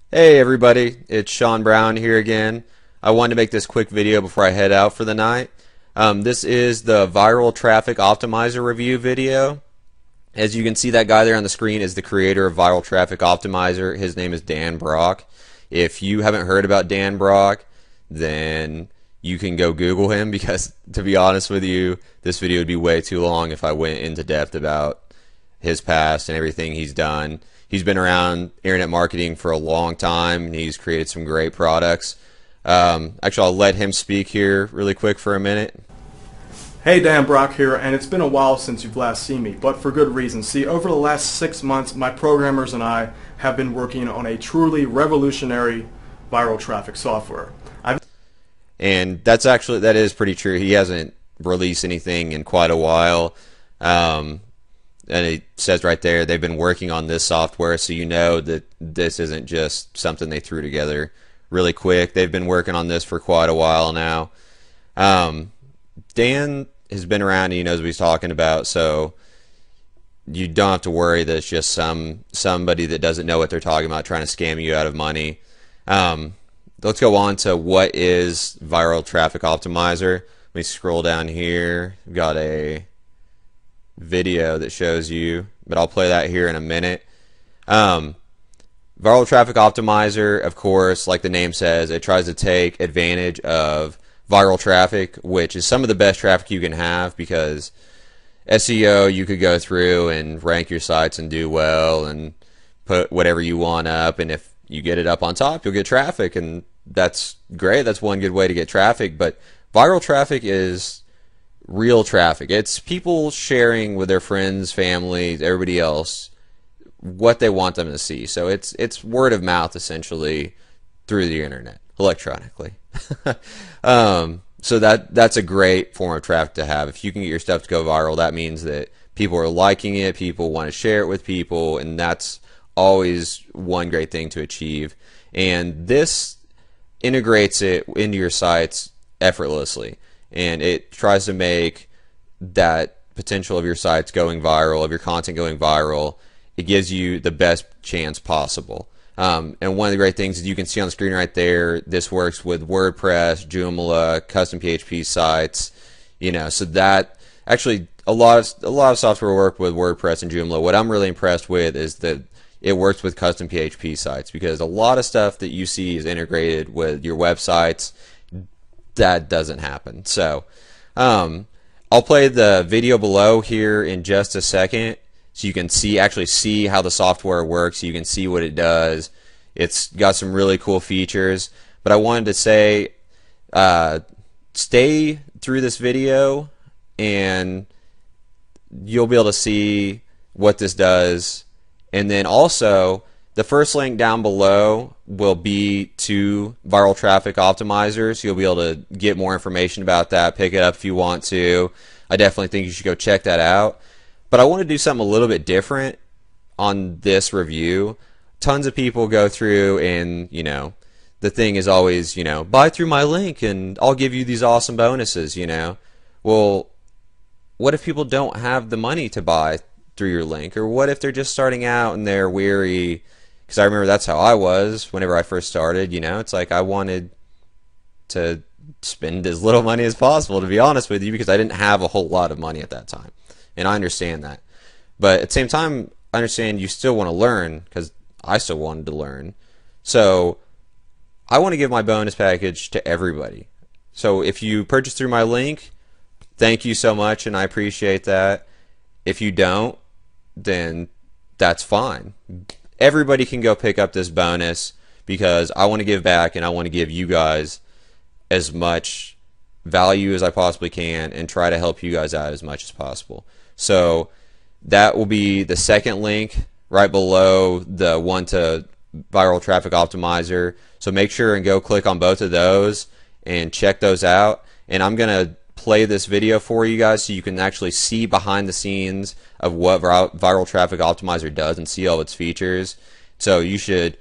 Hey everybody, it's Sean Brown here again. I wanted to make this quick video before I head out for the night. This is the viral traffic optimizer review video. As you can see, that guy there on the screen is the creator of Viral Traffic Optimizer. His name is Dan Brock. If you haven't heard about Dan Brock, then you can go Google him, because to be honest with you, this video would be way too long if I went into depth about his past and everything he's done. He's been around internet marketing for a long time, and he's created some great products. Actually, I'll let him speak here really quick for a minute. Hey, Dan Brock here, and it's been a while since you've last seen me, but for good reason. See, over the last 6 months, my programmers and I have been working on a truly revolutionary viral traffic software. And that is pretty true. He hasn't released anything in quite a while. And it says right there they've been working on this software, so you know that this isn't just something they threw together really quick. They've been working on this for quite a while now. Dan has been around and he knows what he's talking about, so you don't have to worry that it's just somebody that doesn't know what they're talking about trying to scam you out of money. Let's go on to what is Viral Traffic Optimizer. Let me scroll down here. We've got a video that shows you, but I'll play that here in a minute. Viral Traffic Optimizer, of course, like the name says, it tries to take advantage of viral traffic, which is some of the best traffic you can have, because SEO, you could go through and rank your sites and do well and put whatever you want up, and if you get it up on top, you'll get traffic, and that's great. That's one good way to get traffic. But viral traffic is real traffic. It's people sharing with their friends, family, everybody else what they want them to see. So it's word of mouth, essentially, through the internet, electronically. So that's a great form of traffic to have. If you can get your stuff to go viral, that means that people are liking it, people want to share it with people, and that's always one great thing to achieve. And this integrates it into your sites effortlessly, and it tries to make that potential of your sites going viral, of your content going viral, it gives you the best chance possible. And one of the great things is you can see on the screen right there, this works with WordPress, Joomla, custom PHP sites, so that actually a lot of software work with WordPress and Joomla. What I'm really impressed with is that it works with custom PHP sites, because a lot of stuff that you see is integrated with your websites. That doesn't happen. So I'll play the video below here in just a second, so you can actually see how the software works. You can see what it does. It's got some really cool features. But I wanted to say, stay through this video, and you'll be able to see what this does. And then also, the first link down below will be to Viral Traffic Optimizers. You'll be able to get more information about that, pick it up if you want to. I definitely think you should go check that out. But I want to do something a little bit different on this review. Tons of people go through and, the thing is always, buy through my link and I'll give you these awesome bonuses, Well, what if people don't have the money to buy through your link? Or what if they're just starting out and they're weary? Because I remember that's how I was whenever I first started, It's like I wanted to spend as little money as possible, to be honest with you, because I didn't have a whole lot of money at that time. And I understand that. But at the same time, I understand you still want to learn, because I still wanted to learn. So I want to give my bonus package to everybody. So if you purchase through my link, thank you so much, and I appreciate that. If you don't, then that's fine. Everybody can go pick up this bonus, because I want to give back, and I want to give you guys as much value as I possibly can and try to help you guys out as much as possible. So that will be the second link right below the one to Viral Traffic Optimizer. So make sure and go click on both of those and check those out. And I'm going to play this video for you guys so you can actually see behind the scenes of what Viral Traffic Optimizer does and see all its features. So you should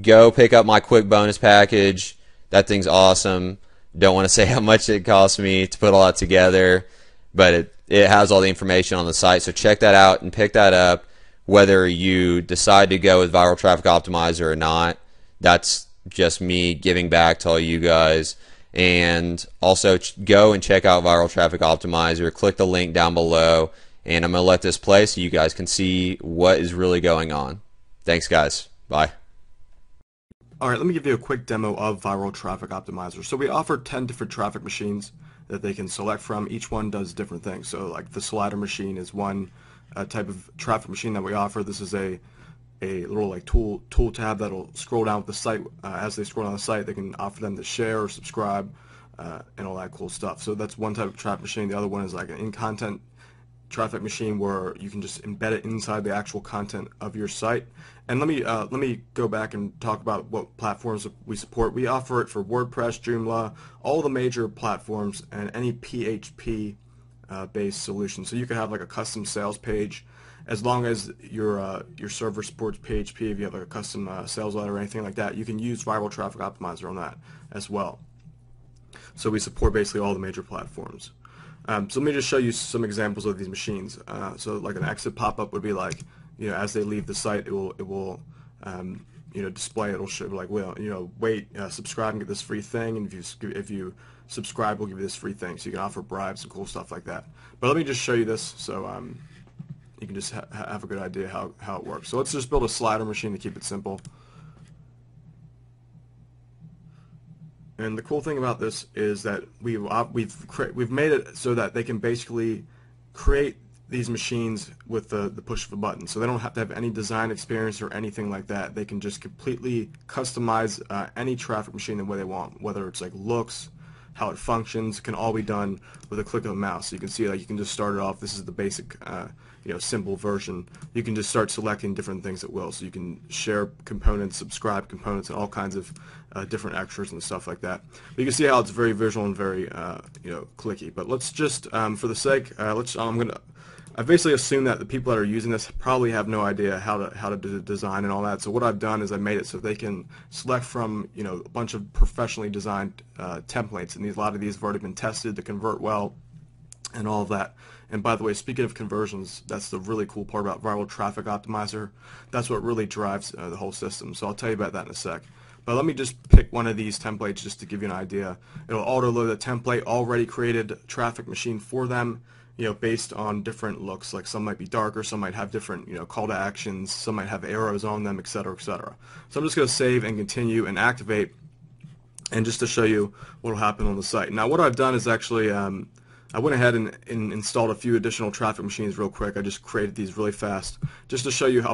go pick up my quick bonus package. That thing's awesome. Don't want to say how much it cost me to put all that together, but it has all the information on the site. So check that out and pick that up, whether you decide to go with Viral Traffic Optimizer or not. that's just me giving back to all you guys. And also go and check out Viral Traffic Optimizer. Click the link down below, and I'm going to let this play so you guys can see what is really going on. Thanks, guys. Bye. Alright, let me give you a quick demo of Viral Traffic Optimizer. So we offer 10 different traffic machines that they can select from. Each one does different things. So like the slider machine is one type of traffic machine that we offer. This is a little like tool tab that'll scroll down with the site. As they scroll down the site, they can offer them to share or subscribe and all that cool stuff. So that's one type of traffic machine. The other one is like an in-content traffic machine where you can just embed it inside the actual content of your site. And let me go back and talk about what platforms we support. We offer it for WordPress, Joomla, all the major platforms, and any PHP based solution. So you can have like a custom sales page, as long as your server supports PHP. If you have like a custom sales letter or anything like that, you can use Viral Traffic Optimizer on that as well. So we support basically all the major platforms. So let me just show you some examples of these machines. So like an exit pop-up would be like, as they leave the site, it will display. It'll show like, well, wait, subscribe and get this free thing, and if you subscribe, we'll give you this free thing. So you can offer bribes and cool stuff like that. But let me just show you this so you can just have a good idea how it works. So let's just build a slider machine to keep it simple. And the cool thing about this is that we've made it so that they can basically create these machines with the push of a button. So they don't have to have any design experience or anything like that. They can just completely customize any traffic machine the way they want, whether it's like looks, how it functions. It can all be done with a click of a mouse. So you can see, like, you can just start it off. This is the basic simple version. You can just start selecting different things at will. So you can share components, subscribe components, and all kinds of different extras and stuff like that. But you can see how it's very visual and very clicky. But let's just for the sake, I basically assume that the people that are using this probably have no idea how to do design and all that. So what I've done is I made it so they can select from a bunch of professionally designed templates, and a lot of these have already been tested to convert well and all of that. And by the way, speaking of conversions, that's the really cool part about Viral Traffic Optimizer. That's what really drives the whole system. So I'll tell you about that in a sec. But let me just pick one of these templates just to give you an idea. It'll auto-load a template already created traffic machine for them, based on different looks. Like some might be darker, some might have different, call to actions, some might have arrows on them, etc., etc. So I'm just going to save and continue and activate, and just to show you what will happen on the site. Now what I've done is actually I went ahead and installed a few additional traffic machines real quick. I just created these really fast just to show you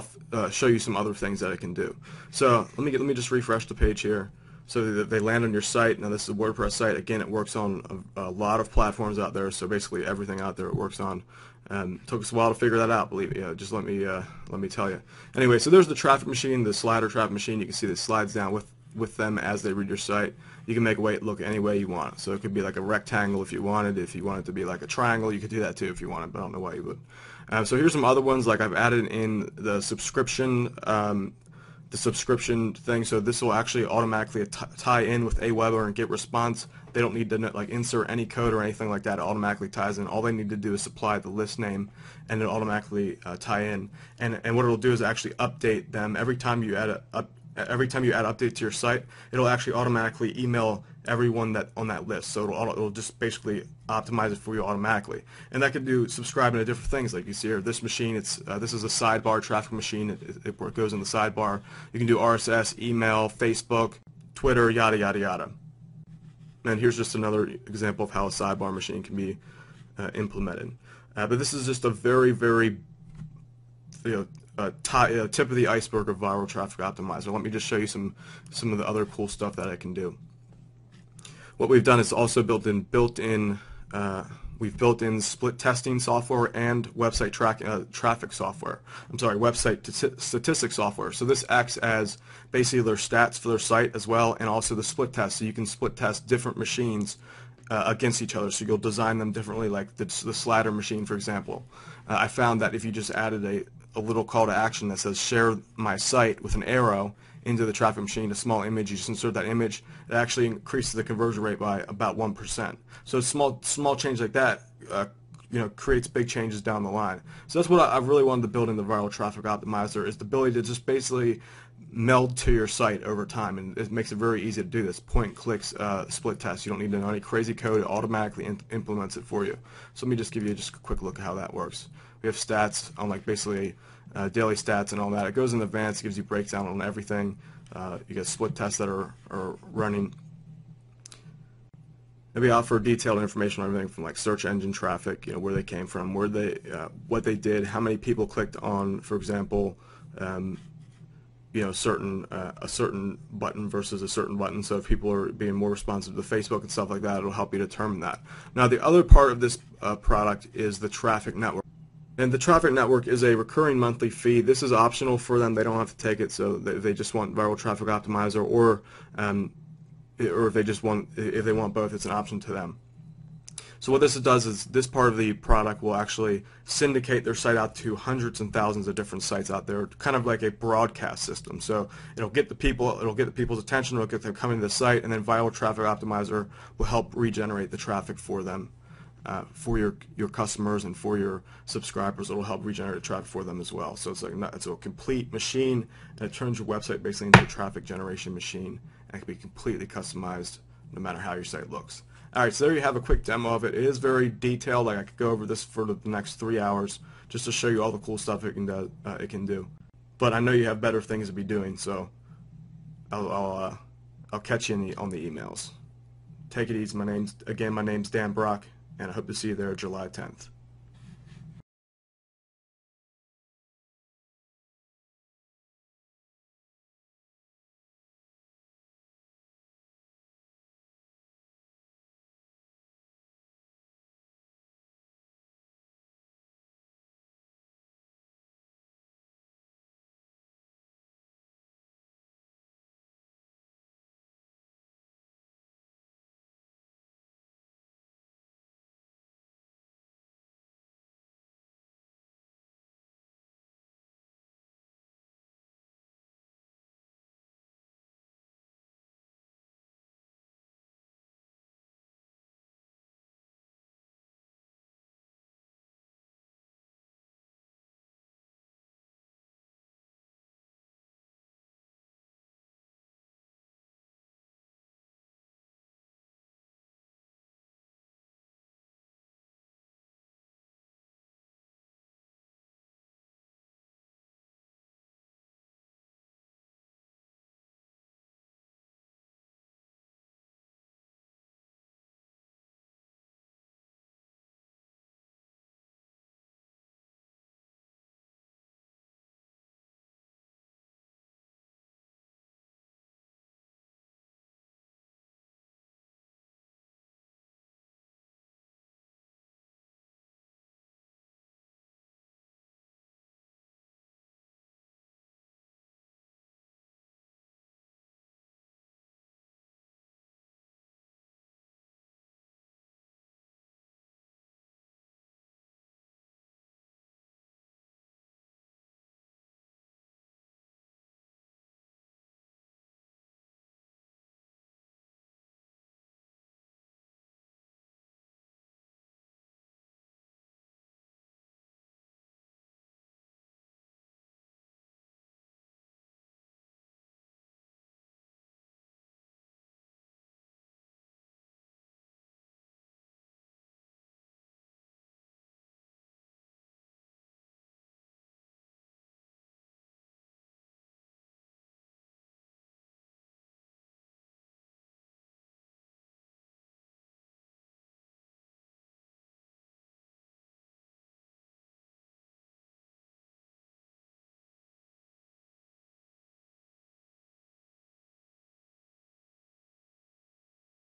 show you some other things that I can do. So let me just refresh the page here. So that they land on your site. Now this is a WordPress site. Again, it works on a lot of platforms out there. So basically everything out there it works on. Took us a while to figure that out. Believe me. Just let me tell you. Anyway, so there's the traffic machine, the slider traffic machine. You can see it slides down with them as they read your site. You can make it look any way you want. So it could be like a rectangle if you wanted. If you want it to be like a triangle, you could do that too if you wanted. But I don't know why you would. So here's some other ones. Like I've added in the subscription. The subscription thing, so this will actually automatically tie in with Aweber and get response. They don't need to like insert any code or anything like that. It automatically ties in. All they need to do is supply the list name, and it'll automatically tie in. And what it'll do is actually update them every time you add update to your site. It'll actually automatically email everyone that on that list. So it'll just basically optimize it for you automatically. And that can do subscribing to different things. Like you see here, this machine, this is a sidebar traffic machine. It goes in the sidebar. You can do RSS, email, Facebook, Twitter, yada yada yada. And here's just another example of how a sidebar machine can be implemented. But this is just a very, very tip of the iceberg of Viral Traffic Optimizer. Let me just show you some of the other cool stuff that I can do. What we've done is also we've built in split testing software and website traffic software. I'm sorry, website statistics software. So this acts as basically their stats for their site as well, and also the split test. So you can split test different machines against each other. So you'll design them differently, like the slider machine, for example. I found that if you just added a little call to action that says share my site with an arrow into the traffic machine, a small image, you just insert that image, it actually increases the conversion rate by about 1%. So a small change like that creates big changes down the line. So that's what I really wanted to build in the Viral Traffic Optimizer, is the ability to just basically meld to your site over time, and it makes it very easy to do this point-click split test. You don't need to know any crazy code. It automatically implements it for you. So let me just give you just a quick look at how that works. We have stats on like basically daily stats and all that. It goes in advance, gives you breakdown on everything. You get split tests that are running. Maybe offer detailed information on everything from like search engine traffic, where they came from, where they, what they did, how many people clicked on, for example, a certain button versus a certain button. So if people are being more responsive to Facebook and stuff like that, it'll help you determine that. Now the other part of this product is the traffic network. And the traffic network is a recurring monthly fee. This is optional for them. They don't have to take it, so they just want Viral Traffic Optimizer, or if they want both, it's an option to them. So what this does is this part of the product will actually syndicate their site out to hundreds and thousands of different sites out there, kind of like a broadcast system. So it'll get the people's attention, it'll get them coming to the site, and then Viral Traffic Optimizer will help regenerate the traffic for them, for your customers and for your subscribers. It'll help regenerate traffic for them as well. So it's a complete machine, and it turns your website basically into a traffic generation machine, and it can be completely customized no matter how your site looks. Alright, so there you have a quick demo of it. It is very detailed. Like I could go over this for the next 3 hours just to show you all the cool stuff it can do. But I know you have better things to be doing, so I'll catch you on the emails. Take it easy. My name's Dan Brock, and I hope to see you there July 10th.